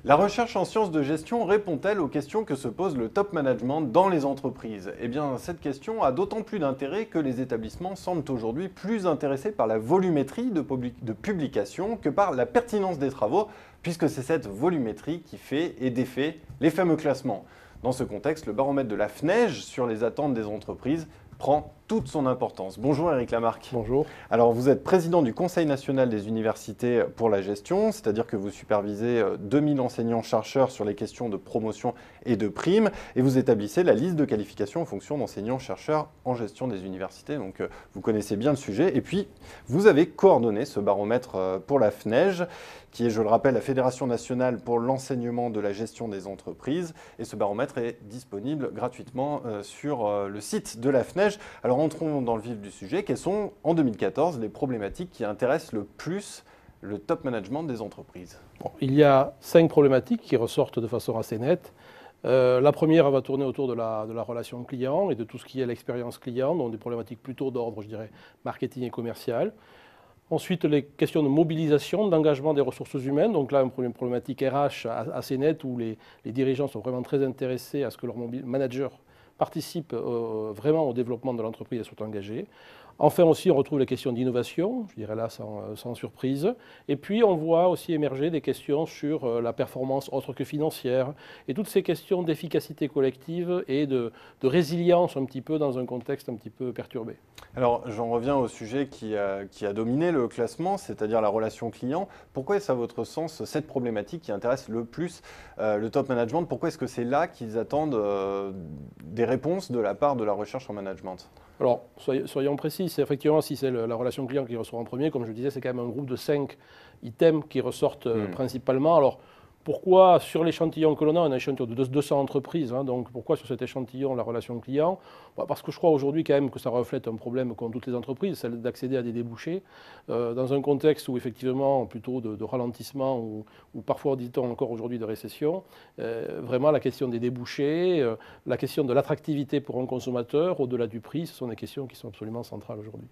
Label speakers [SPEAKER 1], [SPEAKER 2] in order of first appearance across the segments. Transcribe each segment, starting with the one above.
[SPEAKER 1] La recherche en sciences de gestion répond-elle aux questions que se pose le top management dans les entreprises? Eh bien, cette question a d'autant plus d'intérêt que les établissements semblent aujourd'hui plus intéressés par la volumétrie de publications que par la pertinence des travaux, puisque c'est cette volumétrie qui fait et défait les fameux classements. Dans ce contexte, le baromètre de la FNEJ sur les attentes des entreprises prend toute son importance. Bonjour Éric Lamarque.
[SPEAKER 2] Bonjour.
[SPEAKER 1] Alors vous êtes président du Conseil national des universités pour la gestion, c'est-à-dire que vous supervisez 2000 enseignants-chercheurs sur les questions de promotion et de primes, et vous établissez la liste de qualifications en fonction d'enseignants-chercheurs en gestion des universités, donc vous connaissez bien le sujet. Et puis vous avez coordonné ce baromètre pour la FNEJ, qui est, je le rappelle, la Fédération nationale pour l'enseignement de la gestion des entreprises, et ce baromètre est disponible gratuitement sur le site de la FNEJ. Alors entrons dans le vif du sujet. Quelles sont, en 2014, les problématiques qui intéressent le plus le top management des entreprises?
[SPEAKER 2] Il y a 5 problématiques qui ressortent de façon assez nette. La première va tourner autour de la relation client et de tout ce qui est l'expérience client, donc des problématiques plutôt d'ordre, je dirais, marketing et commercial. Ensuite, les questions de mobilisation, d'engagement des ressources humaines. Donc là, une problématique RH assez nette où les dirigeants sont vraiment très intéressés à ce que leurs managers participent vraiment au développement de l'entreprise et soient engagés. Enfin aussi, on retrouve les questions d'innovation, je dirais là sans surprise. Et puis, on voit aussi émerger des questions sur la performance autre que financière et toutes ces questions d'efficacité collective et de résilience un petit peu dans un contexte un petit peu perturbé.
[SPEAKER 1] Alors, j'en reviens au sujet qui a dominé le classement, c'est-à-dire la relation client. Pourquoi est-ce à votre sens cette problématique qui intéresse le plus le top management? Pourquoi est-ce que c'est là qu'ils attendent des réponses de la part de la recherche en management?
[SPEAKER 2] Alors, soyons précis, effectivement, si c'est la relation client qui ressort en premier, comme je le disais, c'est quand même un groupe de 5 items qui ressortent principalement. Alors, pourquoi sur l'échantillon que l'on a, un échantillon de 200 entreprises, donc pourquoi sur cet échantillon la relation client? Parce que je crois aujourd'hui quand même que ça reflète un problème qu'ont toutes les entreprises, celle d'accéder à des débouchés, dans un contexte où effectivement plutôt de ralentissement ou parfois dit-on encore aujourd'hui de récession, vraiment la question des débouchés, la question de l'attractivité pour un consommateur au-delà du prix, ce sont des questions qui sont absolument centrales aujourd'hui.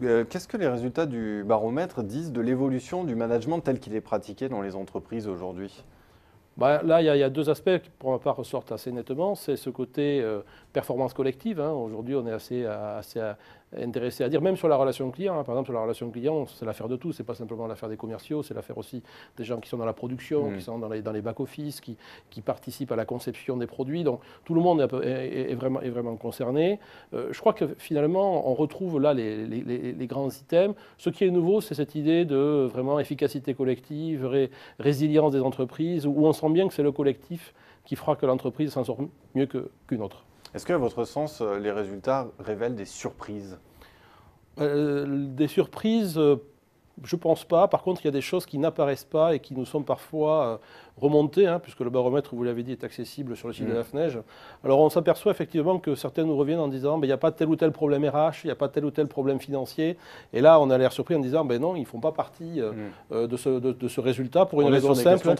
[SPEAKER 1] Qu'est-ce que les résultats du baromètre disent de l'évolution du management tel qu'il est pratiqué dans les entreprises aujourd'hui?
[SPEAKER 2] Là, il y a 2 aspects qui, pour ma part, ressortent assez nettement. C'est ce côté performance collective. Aujourd'hui, on est assez intéressé à dire, même sur la relation client, par exemple, sur la relation client, c'est l'affaire de tous. Ce n'est pas simplement l'affaire des commerciaux, c'est l'affaire aussi des gens qui sont dans la production, qui sont dans les back-office, qui participent à la conception des produits. Donc, tout le monde est vraiment concerné. Je crois que finalement, on retrouve là les grands items. Ce qui est nouveau, c'est cette idée de vraiment efficacité collective, résilience des entreprises, où on sent bien que c'est le collectif qui fera que l'entreprise s'en sort mieux qu'une autre.
[SPEAKER 1] Est-ce qu'à votre sens, les résultats révèlent des surprises?
[SPEAKER 2] Des surprises, je ne pense pas. Par contre, il y a des choses qui n'apparaissent pas et qui nous sont parfois remontées, puisque le baromètre, vous l'avez dit, est accessible sur le site de la FNEJ. Alors on s'aperçoit effectivement que certains nous reviennent en disant il n'y a pas tel ou tel problème RH, il n'y a pas tel ou tel problème financier. Et là, on a l'air surpris en disant non, ils ne font pas partie de ce résultat pour une raison simple.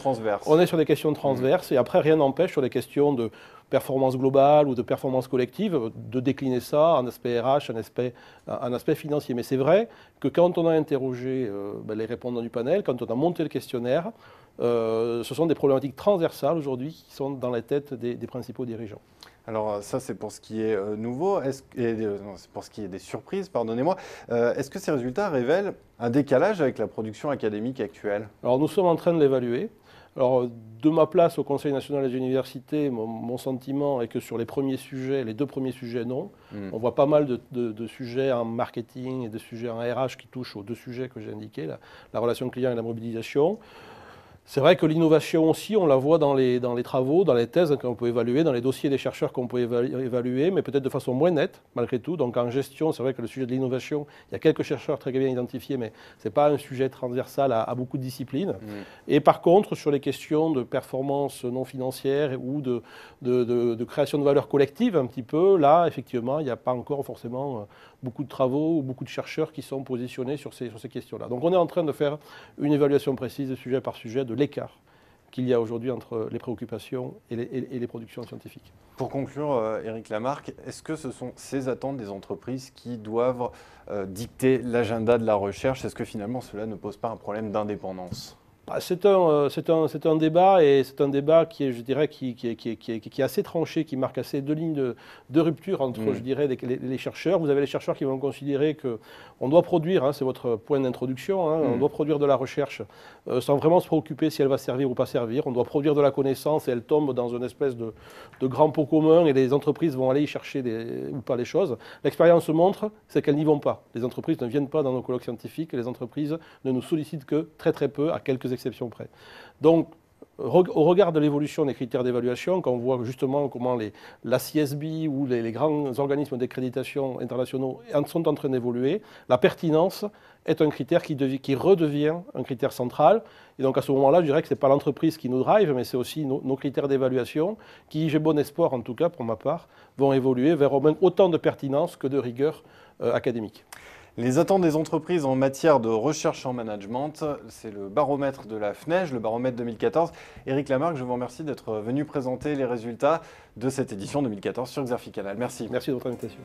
[SPEAKER 2] On est sur des questions transverses et après, rien n'empêche sur des questions de performance globale ou de performance collective, de décliner ça en aspect RH, en aspect financier. Mais c'est vrai que quand on a interrogé les répondants du panel, quand on a monté le questionnaire, ce sont des problématiques transversales aujourd'hui qui sont dans la tête des principaux dirigeants.
[SPEAKER 1] Alors ça, c'est pour ce qui est nouveau, c'est pour ce qui est des surprises, pardonnez-moi. Est-ce que ces résultats révèlent un décalage avec la production académique actuelle?
[SPEAKER 2] Alors nous sommes en train de l'évaluer. Alors, de ma place au Conseil national des universités, mon sentiment est que sur les 2 premiers sujets, non. On voit pas mal de sujets en marketing et de sujets en RH qui touchent aux 2 sujets que j'ai indiqués, la relation client et la mobilisation. C'est vrai que l'innovation aussi, on la voit dans les travaux, dans les thèses qu'on peut évaluer, dans les dossiers des chercheurs qu'on peut évaluer, mais peut-être de façon moins nette, malgré tout. Donc en gestion, c'est vrai que le sujet de l'innovation, il y a quelques chercheurs très bien identifiés, mais ce n'est pas un sujet transversal à beaucoup de disciplines. Et par contre, sur les questions de performance non financière ou de création de valeur collective, un petit peu, là, effectivement, il n'y a pas encore forcément beaucoup de travaux ou beaucoup de chercheurs qui sont positionnés sur ces questions-là. Donc on est en train de faire une évaluation précise, sujet par sujet, de l'écart qu'il y a aujourd'hui entre les préoccupations et les productions scientifiques.
[SPEAKER 1] Pour conclure, Éric Lamarque, est-ce que ce sont ces attentes des entreprises qui doivent dicter l'agenda de la recherche? Est-ce que finalement cela ne pose pas un problème d'indépendance?
[SPEAKER 2] C'est un débat, et c'est un débat qui est, je dirais, qui est assez tranché, qui marque assez deux lignes de rupture entre, je dirais, les chercheurs. Vous avez les chercheurs qui vont considérer qu'on doit produire, hein, c'est votre point d'introduction, hein, on doit produire de la recherche sans vraiment se préoccuper si elle va servir ou pas servir. On doit produire de la connaissance et elle tombe dans une espèce de grand pot commun et les entreprises vont aller y chercher ou pas les choses. L'expérience montre, c'est qu'elles n'y vont pas. Les entreprises ne viennent pas dans nos colloques scientifiques, les entreprises ne nous sollicitent que très très peu, à quelques exceptions près. Donc, au regard de l'évolution des critères d'évaluation, quand on voit justement comment la CSB ou les grands organismes d'accréditation internationaux sont en train d'évoluer, la pertinence est un critère qui redevient un critère central. Et donc à ce moment-là, je dirais que ce n'est pas l'entreprise qui nous drive, mais c'est aussi nos critères d'évaluation qui, j'ai bon espoir en tout cas pour ma part, vont évoluer vers autant de pertinence que de rigueur académique.
[SPEAKER 1] Les attentes des entreprises en matière de recherche en management, c'est le baromètre de la FNEJ, le baromètre 2014. Éric Lamarque, je vous remercie d'être venu présenter les résultats de cette édition 2014 sur Xerfi Canal. Merci.
[SPEAKER 2] Merci de votre invitation.